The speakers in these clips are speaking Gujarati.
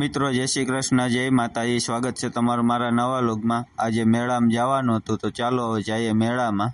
મિત્રો जय श्री कृष्ण जय माताजी। स्वागत है तमारू मारा नवा व्लॉग में। आज मेला में जवानुं हतुं तो चालो हवे जाइए मेला में।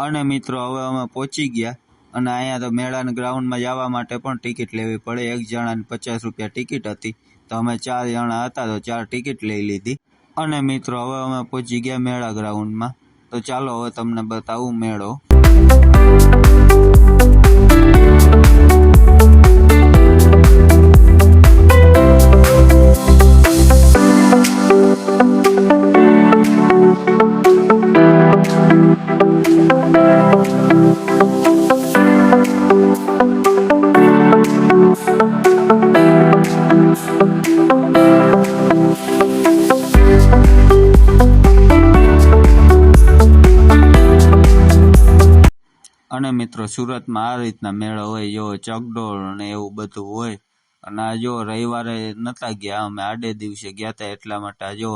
અને મિત્રો હવે અમે પહોંચી ગયા અને અહીંયા તો મેળાના ગ્રાઉન્ડમાં જવા માટે પણ ટિકિટ લેવી પડે। એક જણાને 50 રૂપિયા ટિકિટ હતી, તો અમે 4 જણા હતા તો 4 ટિકિટ લઈ લીધી। અને મિત્રો હવે અમે પહોંચી ગયા મેળા ગ્રાઉન્ડમાં, તો ચાલો હવે તમને બતાવું મેળો। અને મિત્રો સુરતમાં આ રીતના મેળો હોય, જો ચકડોળ ને એવું બધું હોય। અને આ જો રવિવારે નતા ગયા, અમે આડે દિવસે ગયા હતા, એટલા માટે જો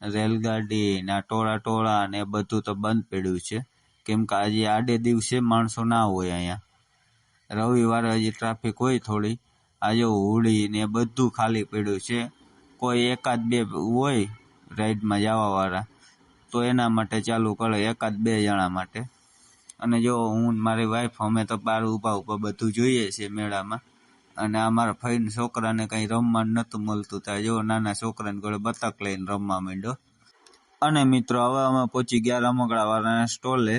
રેલગાડી ને ટોળા ને બધું તો બંધ પડ્યું છે, કેમ કે આજે આડે દિવસે માણસો ના હોય અહીંયા। રવિવારે હજી ટ્રાફિક હોય થોડી। આ જો હોળી ને બધું ખાલી પડ્યું છે, કોઈ એકાદ બે હોય રાઈડમાં જવા વાળા તો એના માટે ચાલુ કરે, એકાદ બે જણા માટે। અને જો હું મારી વાઈફ અમે તો બહાર ઊભા બધું જોઈએ છે મેળામાં। અને આ મારા ફઈના છોકરાને કંઈ રમવાનું નહોતું મળતું, ત્યાં જો નાના છોકરાને ગળે બતક લઈને રમવા માંડ્યો। અને મિત્રો હવે અમે પહોંચી ગયા રમકડાવાળાના સ્ટોલે।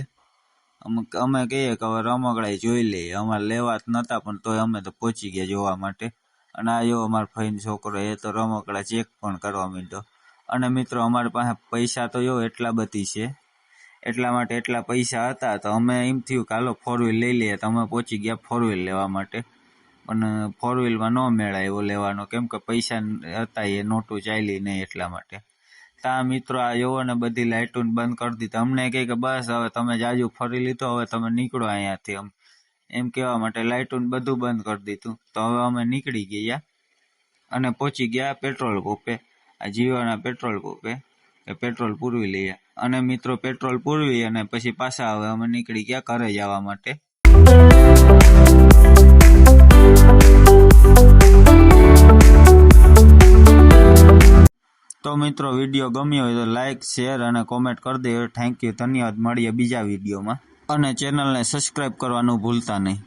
અમે કહીએ કે હવે રમકડા જોઈ લઈએ, અમારે લેવા જ નહોતા પણ તોય અમે તો પહોંચી ગયા જોવા માટે। અને આ જો અમારા ફઈનો છોકરો એ તો રમકડા ચેક પણ કરવા માંડ્યો। અને મિત્રો અમારી પાસે પૈસા તો જો એટલા બધી છે, એટલા માટે એટલા પૈસા હતા તો અમે એમ થયું કે હાલો 4 વ્હીલ લઈ લઈએ, તો અમે પહોંચી ગયા 4 વ્હીલ લેવા માટે। પણ 4 વ્હીલમાં ન મેળાય એવો લેવાનો, કેમ કે પૈસા હતા એ નોટું ચાલી નહીં, એટલા માટે। ત્યાં મિત્રો આ જોવો ને બધી લાઇટો બંધ કરી દીધી। અમને કહે કે બસ હવે તમે જાજુ ફરી લીધો, હવે તમે નીકળો અહીંયાથી, એમ કહેવા માટે લાઇટો બધું બંધ કરી દીધું। તો હવે અમે નીકળી ગયા અને પહોંચી ગયા પેટ્રોલ પંપે, આ જીઓના પેટ્રોલ પંપે, કે પેટ્રોલ પૂરવી લઈએ। અને મિત્રો પેટ્રોલ પૂરવી અને પછી પાછા હવે અમે નીકળી ગયા ઘરે જવા માટે। તો મિત્રો વિડીયો ગમ્યો હોય તો લાઈક શેર અને કોમેન્ટ કરી દેજો। થેન્ક યુ, ધન્યવાદ। મળીએ બીજા વિડીયોમાં, અને ચેનલને સબસ્ક્રાઈબ કરવાનું ભૂલતા નહીં।